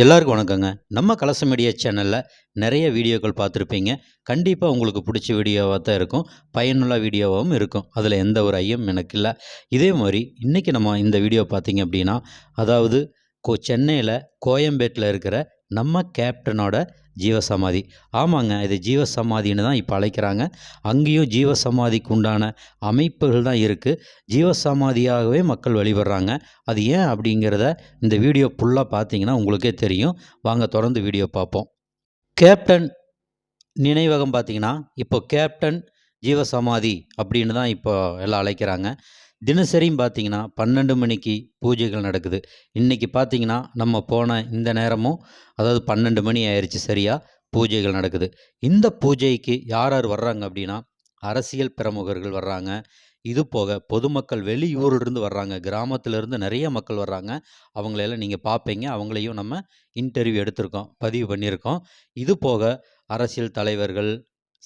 எல்லாருக்கும் வணக்கங்க. நம்ம கலச மீடியா சேனலில் நிறைய வீடியோக்கள் பார்த்துருப்பீங்க. கண்டிப்பாக உங்களுக்கு பிடிச்ச வீடியோவாக தான் இருக்கும். பயனுள்ள வீடியோவாகவும் இருக்கும். அதில் எந்த ஒரு ஐயம் எனக்கு இல்லை. இதே மாதிரி இன்றைக்கி நம்ம இந்த வீடியோ பார்த்தீங்க அப்படின்னா, அதாவது சென்னையில் கோயம்பேட்டில் இருக்கிற நம்ம கேப்டனோட ஜீவசமாதி. ஆமாங்க, இது ஜீவசமாதின்னு தான் இப்போ அழைக்கிறாங்க. அங்கேயும் ஜீவசமாதிக்கு உண்டான அமைப்புகள் தான் இருக்குது. ஜீவசமாதியாகவே மக்கள் வழிபடுறாங்க. அது ஏன் அப்படிங்கிறத இந்த வீடியோ ஃபுல்லாக பார்த்தீங்கன்னா உங்களுக்கே தெரியும். வாங்க தொடர்ந்து வீடியோ பார்ப்போம். கேப்டன் நினைவகம் பார்த்தீங்கன்னா, இப்போ கேப்டன் ஜீவசமாதி அப்படின்னு தான் இப்போ எல்லாம் அழைக்கிறாங்க. தினசரியும் பார்த்தீங்கன்னா 12 மணிக்கு பூஜைகள் நடக்குது. இன்றைக்கி பார்த்தீங்கன்னா நம்ம போன இந்த நேரமும், அதாவது 12 மணி ஆயிடுச்சு சரியாக, பூஜைகள் நடக்குது. இந்த பூஜைக்கு யார் யார் வர்றாங்க அப்படின்னா, அரசியல் பிரமுகர்கள் வர்றாங்க. இது போக பொதுமக்கள் வெளியூரிலிருந்து வர்றாங்க. கிராமத்திலேருந்து நிறைய மக்கள் வர்றாங்க. அவங்களையெல்லாம் நீங்கள் பார்ப்பீங்க. அவங்களையும் நம்ம இன்டர்வியூ எடுத்திருக்கோம், பதிவு பண்ணியிருக்கோம். இது போக அரசியல் தலைவர்கள்,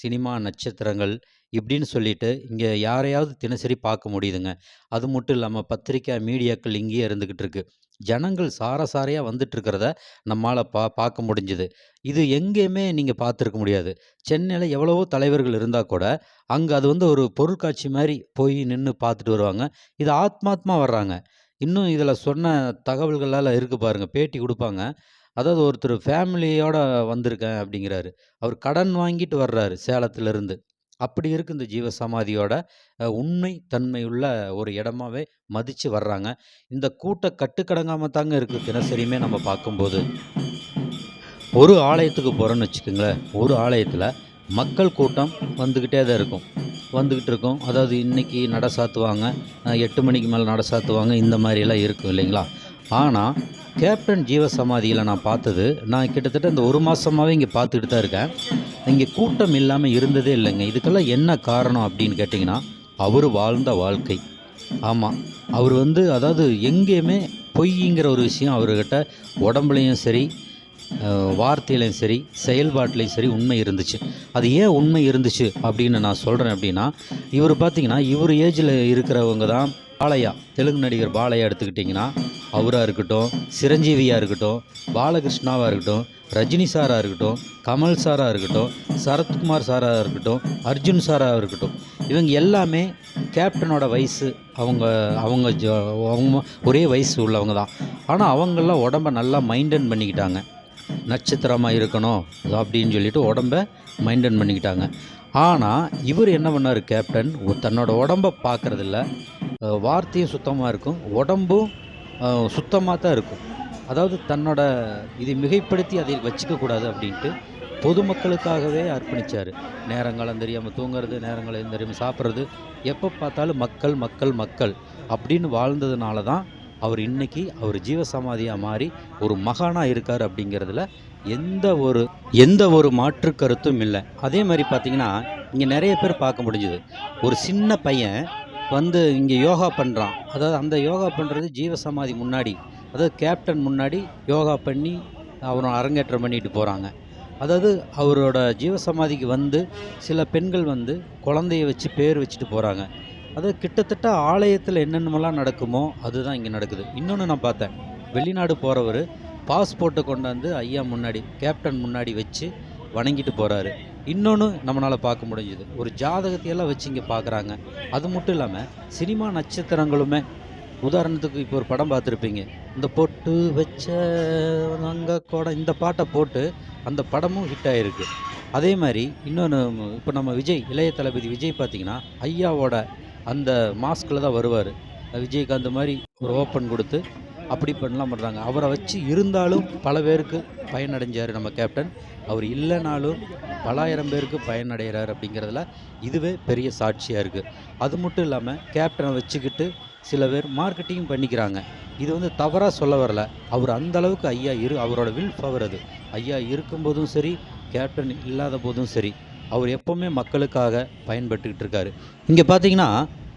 சினிமா நட்சத்திரங்கள் இப்படின்னு சொல்லிட்டு இங்கே யாரையாவது தினசரி பார்க்க முடியுதுங்க. அது மட்டும் இல்லாமல் பத்திரிக்கை மீடியாக்கள் இங்கேயே இருந்துக்கிட்டு இருக்கு. ஜனங்கள் சாரையாக வந்துட்டு இருக்கிறத நம்மால் பார்க்க முடிஞ்சுது. இது எங்கேயுமே நீங்கள் பார்த்துருக்க முடியாது. சென்னையில் எவ்வளவோ தலைவர்கள் இருந்தால் கூட அங்கே அது ஒரு பொருட்காட்சி மாதிரி போய் நின்று பார்த்துட்டு வருவாங்க. இது ஆத்மாத்மா வர்றாங்க. இன்னும் இதில் சொன்ன தகவல்களால் இருக்குது பாருங்கள், பேட்டி கொடுப்பாங்க. அதாவது ஒருத்தர் ஃபேமிலியோட வந்திருக்கேன் அப்படிங்கிறாரு. அவர் கடன் வாங்கிட்டு வர்றாரு சேலத்திலேருந்து. அப்படி இருக்கு இந்த ஜீவசமாதியோட உண்மை தன்மையுள்ள ஒரு இடமாவே மதித்து வர்றாங்க. இந்த கூட்டம் கட்டுக்கடங்காம தாங்க இருக்குது தினசரியுமே நம்ம பார்க்கும்போது. ஒரு ஆலயத்துக்கு போகிறோன்னு வச்சுக்கோங்களேன், ஒரு ஆலயத்தில் மக்கள் கூட்டம் வந்துக்கிட்டே தான் வந்துக்கிட்டு இருக்கும். அதாவது இன்றைக்கி நட சாத்துவாங்க, 8 மணிக்கு மேலே நட சாத்துவாங்க, இந்த மாதிரியெல்லாம் இருக்கும் இல்லைங்களா? ஆனால் கேப்டன் ஜீவசமாதியில் நான் பார்த்தது, நான் கிட்டத்தட்ட இந்த ஒரு மாதமாகவே இங்கே பார்த்துக்கிட்டு தான் இருக்கேன். இங்கே கூட்டம் இல்லாமல் இருந்ததே இல்லைங்க. இதுக்கெல்லாம் என்ன காரணம் அப்படின்னு கேட்டிங்கன்னா, அவர் வாழ்ந்த வாழ்க்கை. ஆமாம், அவர் அதாவது எங்கேயுமே பொய்ங்கிற ஒரு விஷயம் அவர்கிட்ட உடம்புலையும் சரி, வார்த்தையிலையும் சரி, செயல்பாட்டிலையும் சரி உண்மை இருந்துச்சு. அது ஏன் உண்மை இருந்துச்சு அப்படின்னு நான் சொல்கிறேன் அப்படின்னா, இவர் பார்த்திங்கன்னா இவர் ஏஜில் இருக்கிறவங்க தான் பாலையா, தெலுங்கு நடிகர் பாலையா எடுத்துக்கிட்டிங்கன்னா அவராக இருக்கட்டும், சிரஞ்சீவியாக இருக்கட்டும், பாலகிருஷ்ணாவாக இருக்கட்டும், ரஜினி சாராக இருக்கட்டும், கமல் சாராக இருக்கட்டும், சரத்குமார் சாராக இருக்கட்டும், அர்ஜுன் சாராக இருக்கட்டும், இவங்க எல்லாமே கேப்டனோட வயசு அவங்க அவங்க அவங்க ஒரே வயசு உள்ளவங்க தான். ஆனால் அவங்களாம் உடம்பை நல்லா மெயின்டைன் பண்ணிக்கிட்டாங்க. நட்சத்திரமாக இருக்கணும் அப்படின்னு சொல்லிட்டு உடம்பை மெயின்டைன் பண்ணிக்கிட்டாங்க. ஆனால் இவர் என்ன பண்ணார் கேப்டன், தன்னோட உடம்பை பார்க்குறதில்ல, வார்த்தையும் சுத்தமாக இருக்கும், உடம்பும் சுத்தமாக தான் இருக்கும். அதாவது தன்னோட இதை மிகைப்படுத்தி அதை வச்சுக்கக்கூடாது அப்படின்ட்டு பொதுமக்களுக்காகவே அர்ப்பணித்தார். நேரங்காலம் தெரியாமல் தூங்குறது, நேரங்காலம் தெரியாமல் சாப்பிட்றது, எப்போ பார்த்தாலும் மக்கள் மக்கள் மக்கள் அப்படின்னு வாழ்ந்ததுனால தான் அவர் இன்றைக்கி அவர் ஜீவசமாதியாக மாறி ஒரு மகானாக இருக்கார் அப்படிங்கிறதுல எந்த ஒரு மாற்று கருத்தும் இல்லை. அதே மாதிரி பார்த்திங்கன்னா இங்கே நிறைய பேர் பார்க்க முடிஞ்சுது. ஒரு சின்ன பையன் இங்கே யோகா பண்ணுறான். அதாவது அந்த யோகா பண்ணுறது ஜீவசமாதி முன்னாடி, அதாவது கேப்டன் முன்னாடி யோகா பண்ணி அவரை அரங்கேற்றம் பண்ணிட்டு போகிறாங்க. அதாவது அவரோட ஜீவசமாதிக்கு சில பெண்கள் குழந்தைய வச்சு பேர் வச்சுட்டு போகிறாங்க. அதாவது கிட்டத்தட்ட ஆலயத்தில் என்னென்னமெல்லாம் நடக்குமோ அதுதான் இங்கே நடக்குது. இன்னொன்று நான் பார்த்தேன், வெளிநாடு போகிறவர் பாஸ்போர்ட்டை கொண்டாந்து ஐயா முன்னாடி, கேப்டன் முன்னாடி வச்சு வணங்கிட்டு போகிறாரு. இன்னொன்று நம்மளால் பார்க்க முடிஞ்சுது, ஒரு ஜாதகத்தையெல்லாம் வச்சு இங்கே பார்க்குறாங்க. அது மட்டும் இல்லாமல் சினிமா நட்சத்திரங்களுமே, உதாரணத்துக்கு இப்போ ஒரு படம் பார்த்துருப்பீங்க, இந்த பொட்டு வச்ச அங்கே கூட இந்த பாட்டை போட்டு அந்த படமும் ஹிட் ஆகிருக்கு. அதே மாதிரி இன்னொன்று, இப்போ நம்ம விஜய், இளைய தளபதி விஜய் பார்த்திங்கன்னா ஐயாவோட அந்த மாஸ்கில் தான் வருவார். விஜய்காந்த் மாதிரி ஒரு ஓப்பன் கொடுத்து அப்படி பண்ணலாம் பண்ணுறாங்க. அவரை வச்சு இருந்தாலும் பல பேருக்கு பயனடைஞ்சார் நம்ம கேப்டன். அவர் இல்லைனாலும் பல ஆயிரம் பேருக்கு பயனடைகிறார் அப்படிங்கிறதுல இதுவே பெரிய சாட்சியாக இருக்குது. அது மட்டும் இல்லாமல் கேப்டனை வச்சுக்கிட்டு சில பேர் மார்க்கெட்டிங் பண்ணிக்கிறாங்க. இது தவறாக சொல்ல வரல. அவர் அந்தளவுக்கு ஐயா அவரோட வில் பவர் அது. ஐயா இருக்கும்போதும் சரி, கேப்டன் இல்லாத போதும் சரி, அவர் எப்போவுமே மக்களுக்காக பயன்பட்டுக்கிட்டு இருக்காரு. இங்கே பார்த்தீங்கன்னா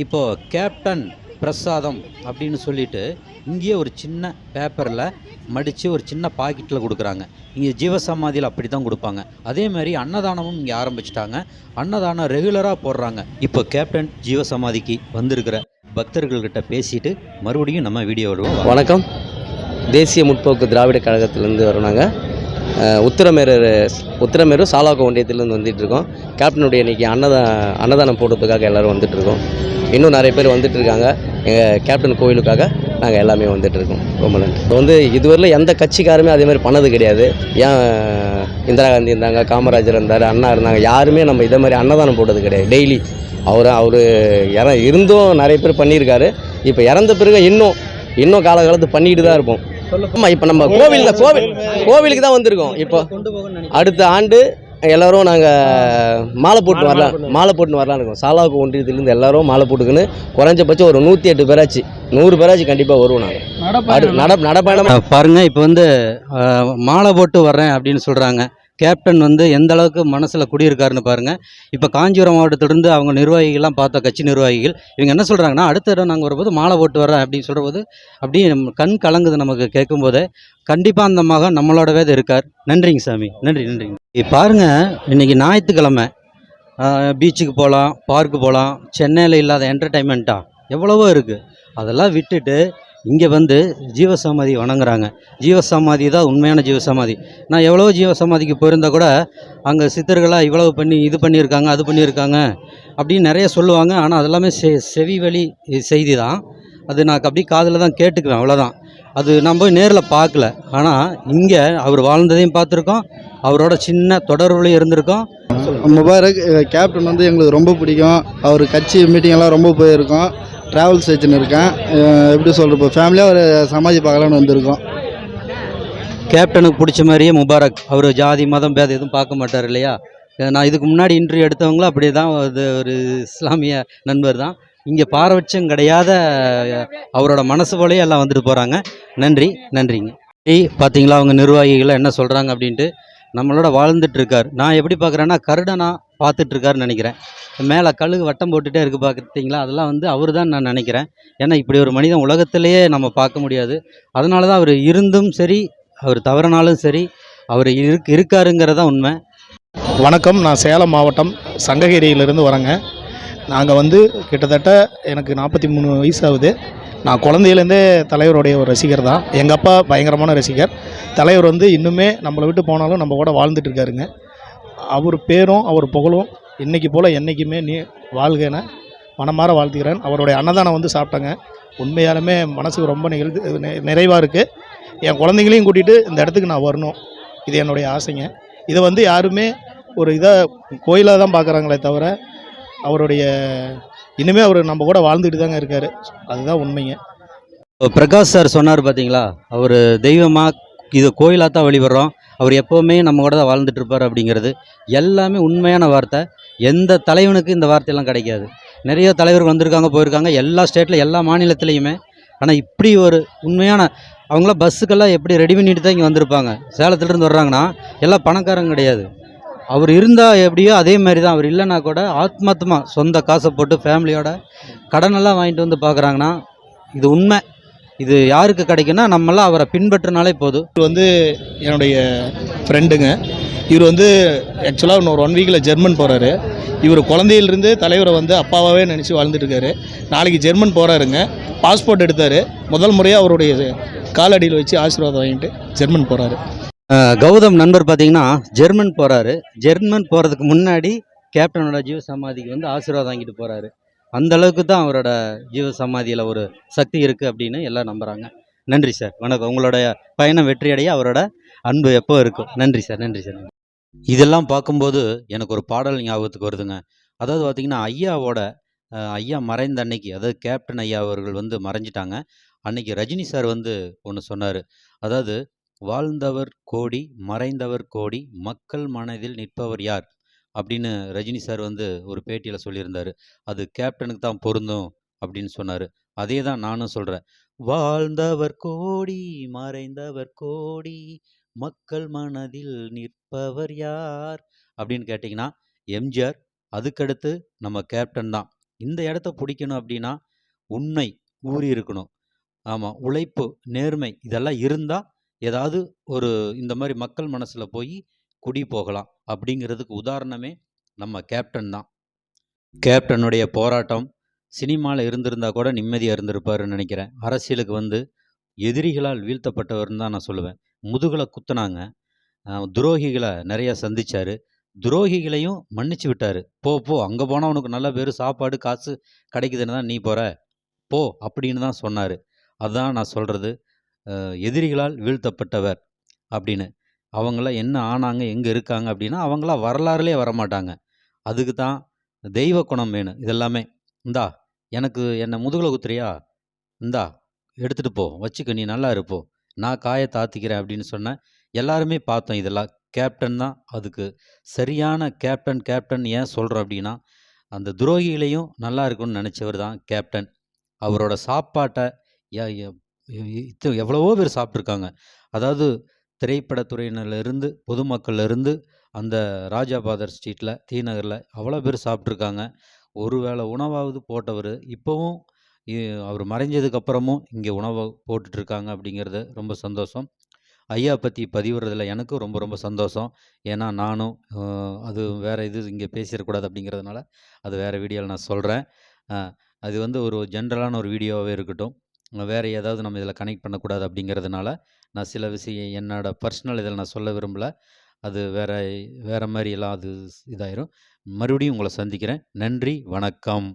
இப்போது கேப்டன் பிரசாதம் அப்படின்னு சொல்லிட்டு இங்கேயே ஒரு சின்ன பேப்பரில் மடித்து ஒரு சின்ன பாக்கெட்டில் கொடுக்குறாங்க. இங்கே ஜீவசமாதியில் அப்படி தான் கொடுப்பாங்க. அதே மாதிரி அன்னதானமும் இங்கே ஆரம்பிச்சிட்டாங்க. அன்னதானம் ரெகுலராக போடுறாங்க. இப்போ கேப்டன் ஜீவசமாதிக்கு வந்திருக்கிற பக்தர்கள்கிட்ட பேசிட்டு மறுபடியும் நம்ம வீடியோ விடுவோம். வணக்கம். தேசிய முற்போக்கு திராவிட கழகத்திலேருந்து வரோம் நாங்கள். உத்திரமேரூர் சாலாக்கோ ஒன்றியத்திலேருந்து வந்துட்டுருக்கோம். கேப்டனுடைய இன்றைக்கி அன்னதானம் போடுறதுக்காக எல்லோரும் வந்துட்டுருக்கோம். இன்னும் நிறைய பேர் வந்துட்டுருக்காங்க. எங்கள் கேப்டன் கோவிலுக்காக நாங்கள் எல்லாமே வந்துட்டுருக்கோம். ரொம்ப நன்றி. இப்போ இதுவரையிலும் எந்த கட்சிக்காருமே அதேமாதிரி பண்ணது கிடையாது. ஏன் இந்திரா காந்தி இருந்தாங்க, காமராஜர் இருந்தார், அண்ணா இருந்தாங்க, யாருமே நம்ம இதே மாதிரி அன்னதானம் போட்டது கிடையாது. டெய்லி அவர் இருந்தும் நிறைய பேர் பண்ணியிருக்காரு. இப்போ இறந்த பிறகு இன்னும் காலகாலத்து பண்ணிட்டு தான் இருப்போம். ஆமாம், இப்போ நம்ம கோவிலுக்கு தான் வந்திருக்கோம். இப்போ அடுத்த ஆண்டு எல்லோரும் நாங்கள் மாலை போட்டு வரலான்னு இருக்கோம். சாலாக்கு ஒன்றியத்திலேருந்து எல்லோரும் மாலை போட்டுக்குன்னு குறைஞ்சபட்சம் ஒரு 108 பேராச்சு 100 பேராச்சு கண்டிப்பாக வருவோம். நாங்கள் நடப்பயணம் பாருங்கள். இப்போ மாலை போட்டு வர்றேன் அப்படின்னு சொல்கிறாங்க. கேப்டன் எந்த அளவுக்கு மனசில் குடியிருக்காருன்னு பாருங்கள். இப்போ காஞ்சிபுரம் மாவட்டத்திலிருந்து அவங்க நிர்வாகிகள்லாம் பார்த்தா, கட்சி நிர்வாகிகள் இவங்க என்ன சொல்கிறாங்கன்னா, அடுத்த இடம் நாங்கள் வரும்போது மாலை போட்டு வர்றேன் அப்படின்னு சொல்கிற போது அப்படியே கண் கலங்குது நமக்கு கேட்கும்போதே. கண்டிப்பாக அந்த மகன் நம்மளோடவே இருக்கார். நன்றிங்க சாமி, நன்றிங்க. பாருங்கள், இன்றைக்கி ஞாயிற்றுக்கிழமை பீச்சுக்கு போகலாம், பார்க்கு போகலாம். சென்னையில் இல்லாத என்டர்டைன்மெண்ட்டாக எவ்வளவோ இருக்குது. அதெல்லாம் விட்டுட்டு இங்கே ஜீவசமாதி வணங்குறாங்க. ஜீவசமாதி தான் உண்மையான ஜீவசமாதி. நான் எவ்வளோ ஜீவசமாதிக்கு போயிருந்தால் கூட அங்கே சித்தர்களாக இவ்வளவு பண்ணி இது பண்ணியிருக்காங்க, அது பண்ணியிருக்காங்க அப்படின்னு நிறைய சொல்லுவாங்க. ஆனால் அதெல்லாமே செவி வழி செய்தி தான். அது நான் அப்படியே காதில் தான் கேட்டுக்குவேன், அவ்வளோதான். அது நான் போய் நேரில் பார்க்கல. ஆனால் இங்கே அவர் வாழ்ந்ததையும் பார்த்துருக்கோம், அவரோட சின்ன தொடர்புலையும் இருந்திருக்கோம். முபாரக் கேப்டன் எங்களுக்கு ரொம்ப பிடிக்கும். அவர் கட்சி மீட்டிங்கெல்லாம் ரொம்ப போயிருக்கோம். ட்ராவல்ஸ் வச்சுன்னு இருக்கேன். எப்படி சொல்கிற, இப்போ ஃபேமிலியாக ஒரு சமாதி பார்க்கலான்னு வந்திருக்கோம். கேப்டனுக்கு பிடிச்ச மாதிரியே முபாரக், அவர் ஜாதி மதம் பேதம் எதுவும் பார்க்க மாட்டார் இல்லையா? நான் இதுக்கு முன்னாடி இன்டர்வியூ எடுத்தவங்களும் அப்படி தான். அது ஒரு இஸ்லாமிய நண்பர் தான். இங்கே பாரபட்சம் கிடையாத அவரோட மனசு போலேயே எல்லாம் வந்துட்டு போகிறாங்க. நன்றிங்க. பார்த்தீங்களா அவங்க நிர்வாகிகளை என்ன சொல்கிறாங்க அப்படின்ட்டு. நம்மளோட வாழ்ந்துட்டுருக்கார். நான் எப்படி பார்க்குறேன்னா, கருடனா பார்த்துட்ருக்காருன்னு நினைக்கிறேன். மேலே கழுகு வட்டம் போட்டுகிட்டே இருக்குது பார்த்தீங்களா, அதெல்லாம் அவர் தான் நான் நினைக்கிறேன். ஏன்னா இப்படி ஒரு மனிதன் உலகத்திலேயே நம்ம பார்க்க முடியாது. அதனால தான் அவர் இருந்தும் சரி, அவர் தவறினாலும் சரி, அவர் இருக்காருங்கிறதான் உண்மை. வணக்கம், நான் சேலம் மாவட்டம் சங்ககிரியிலிருந்து வரேங்க. நாங்கள் கிட்டத்தட்ட எனக்கு 43 வயசு ஆகுது. நான் குழந்தையிலேருந்தே தலைவருடைய ஒரு ரசிகர் தான். எங்கள் அப்பா பயங்கரமான ரசிகர். தலைவர் இன்னுமே நம்மளை விட்டு போனாலும் நம்ம கூட வாழ்ந்துட்டுருக்காருங்க. அவர் பேரும் அவர் புகழும் இன்றைக்கி போல் என்றைக்குமே வாழ்கன மனமாற வாழ்த்துக்கிறேன். அவருடைய அன்னதானம் சாப்பிட்டேங்க. உண்மையாலுமே மனசுக்கு ரொம்ப நிறைவாக இருக்குது. என் குழந்தைங்களையும் கூட்டிகிட்டு இந்த இடத்துக்கு நான் வரணும், இது என்னுடைய ஆசைங்க. இதை யாருமே ஒரு இதாக கோயிலாக தான் பார்க்குறாங்களே தவிர, அவருடைய இனிமே அவர் நம்ம கூட வாழ்ந்துட்டு தாங்க இருக்கார். அதுதான் உண்மைங்க. பிரகாஷ் சார் சொன்னார் பார்த்தீங்களா, அவர் தெய்வமாக இது கோயிலாக தான் வழிபடுறோம், அவர் எப்போவுமே நம்ம கூட தான் வாழ்ந்துட்டு இருப்பார் அப்படிங்கிறது எல்லாமே உண்மையான வார்த்தை. எந்த தலைவனுக்கு இந்த வார்த்தையெல்லாம் கிடைக்காது. நிறைய தலைவர்கள் வந்திருக்காங்க, போயிருக்காங்க, எல்லா ஸ்டேட்டில் எல்லா மாநிலத்துலேயுமே. ஆனால் இப்படி ஒரு உண்மையான அவங்களாம் பஸ்ஸுக்கெல்லாம் எப்படி ரெடி பண்ணிட்டு தான் இங்கே வந்திருப்பாங்க. சேலத்துலேருந்து வர்றாங்கன்னா எல்லாம் பணக்காரங்க கிடையாது. அவர் இருந்தால் எப்படியோ அதே மாதிரி தான். அவர் இல்லைன்னா கூட ஆத்மார்த்தமாக சொந்த காசை போட்டு ஃபேமிலியோட கடனெல்லாம் வாங்கிட்டு பார்க்குறாங்கன்னா இது உண்மை. இது யாருக்கு கிடைக்குன்னா நம்மளாம் அவரை பின்பற்றினாலே போதும். இவர் என்னுடைய ஃப்ரெண்டுங்க. இவர் ஆக்சுவலாக இன்னொரு 1 வீக்கில் ஜெர்மன் போகிறாரு. இவர் குழந்தையிலிருந்து தலைவரை அப்பாவாகவே நினச்சி வாழ்ந்துட்டுருக்காரு. நாளைக்கு ஜெர்மன் போகிறாருங்க. பாஸ்போர்ட் எடுத்தார். முதல் முறையாக அவருடைய காலடியில் வச்சு ஆசீர்வாதம் வாங்கிட்டு ஜெர்மன் போகிறாரு. கௌதம் நண்பர் பார்த்தீங்கன்னா ஜெர்மன் போகிறாரு. ஜெர்மன் போகிறதுக்கு முன்னாடி கேப்டனோட ஜீவ சமாதிக்கு ஆசீர்வாதம் வாங்கிட்டு போகிறாரு. அந்த அளவுக்கு தான் அவரோட ஜீவ சமாதியில் ஒரு சக்தி இருக்குது அப்படின்னு எல்லாம் நம்புகிறாங்க. நன்றி சார், வணக்கம். உங்களுடைய பயணம் வெற்றியடைய அவரோட அன்பு எப்போ இருக்கும். நன்றி சார். இதெல்லாம் பார்க்கும்போது எனக்கு ஒரு பாடல் ஞாபகத்துக்கு வருதுங்க. அதாவது பார்த்திங்கன்னா, ஐயா மறைந்த அன்னைக்கு, அதாவது கேப்டன் ஐயா அவர்கள் மறைஞ்சிட்டாங்க. அன்னைக்கு ரஜினி சார் ஒன்று சொன்னார். அதாவது, வாழ்ந்தவர் கோடி, மறைந்தவர் கோடி, மக்கள் மனதில் நிற்பவர் யார் அப்படின்னு ரஜினி சார் ஒரு பேட்டியில் சொல்லியிருந்தார். அது கேப்டனுக்கு தான் பொருந்தும் அப்படின்னு சொன்னார். அதே தான் நானும் சொல்கிறேன். வாழ்ந்தவர் கோடி, மறைந்தவர் கோடி, மக்கள் மனதில் நிற்பவர் யார் அப்படின்னு கேட்டிங்கன்னா எம்ஜிஆர். அதுக்கடுத்து நம்ம கேப்டன் தான். இந்த இடத்த பிடிக்கணும் அப்படின்னா உண்மை ஊறி இருக்கணும். ஆமாம், உழைப்பு, நேர்மை இதெல்லாம் இருந்தால் ஏதாவது ஒரு இந்த மாதிரி மக்கள் மனசில் போய் குடி போகலாம். அப்படிங்கிறதுக்கு உதாரணமே நம்ம கேப்டன் தான். கேப்டனுடைய போராட்டம் சினிமாவில் இருந்திருந்தால் கூட நிம்மதியாக இருந்திருப்பாருன்னு நினைக்கிறேன். அரசியலுக்கு எதிரிகளால் வீழ்த்தப்பட்டவர்னு தான் நான் சொல்லுவேன். முதுகுல குத்துனாங்க. துரோகிகள நெறைய சந்திச்சாரு. துரோகிகளையும் மன்னிச்சு விட்டாரு. "போ, போ அங்க போனா உனக்கு நல்ல பேரு, சாப்பாடு, காசு கிடைக்குதுன்னு தான் நீ போற. போ" அப்படின்னு தான் சொன்னாரு. அதான் நான் சொல்றது. எதிரிகளால் வீழ்த்தப்பட்டவர் அப்படின்னு. அவங்கலாம் என்ன ஆனாங்க, எங்க இருக்காங்க அப்படின்னா, அவங்கலாம் வரலாறுலயே வரமாட்டாங்க. அதுக்கு தான் தெய்வ குணம் வேணும் இதெல்லாமே. "இந்தா எனக்கு என்ன முதுகுல குத்துறியா? இந்தா எடுத்துட்டு போ. வச்சுக்க நீ நல்லா இரு போ. நான் காயத்த ஆத்திக்கிறேன்" அப்படின்னு சொன்ன எல்லாருமே பார்த்தோம் இதெல்லாம். கேப்டன் தான் அதுக்கு சரியான கேப்டன். கேப்டன் ஏன் சொல்றோம் அப்படின்னா, அந்த துரோகிகளையும் நல்லா இருக்கணும்னு நெனைச்சவர் தான் கேப்டன். அவரோட சாப்பாட்ட ய ய எவ்வளவோ பேர் சாப்ட்டுருக்காங்க. அதாவது திரைப்படத் துறையினர்லேருந்து, பொதுமக்கள்லேருந்து அந்த ராஜாபாதர் ஸ்ட்ரீட்ல, டி நகர்ல அவ்வளோ பேர் சாப்ட்டுருக்காங்க. ஒரு வேள உணவாவது போட்டவரு, இப்பவும் இ அவர் மறைஞ்சதுக்கு அப்புறமும் இங்கே உணவு போட்டுட்ருக்காங்க அப்படிங்கிறது ரொம்ப சந்தோஷம். ஐயா பத்தி பதிவிடுறதுல எனக்கும் ரொம்ப ரொம்ப சந்தோஷம். ஏன்னா நானும் அது வேற இது இங்கே பேசிறக்கூடாது அப்படிங்கிறதுனால, அது வேற வீடியோல நான் சொல்றேன். அ அது வந்து ஒரு ஜென்ரலான ஒரு வீடியோவாவே இருக்கட்டும். வேற ஏதாவது நம்ம இதில கனெக்ட் பண்ணக்கூடாது அப்படிங்கிறதுனால, நான் சில விஷயம் என்னோட பர்சனல் இதில நான் சொல்ல விரும்பல. அது வேற வேற மாரியெல்லாம் அது இதாயிரும். மறுபடியும் உங்கள சந்திக்கிறேன். நன்றி, வணக்கம்.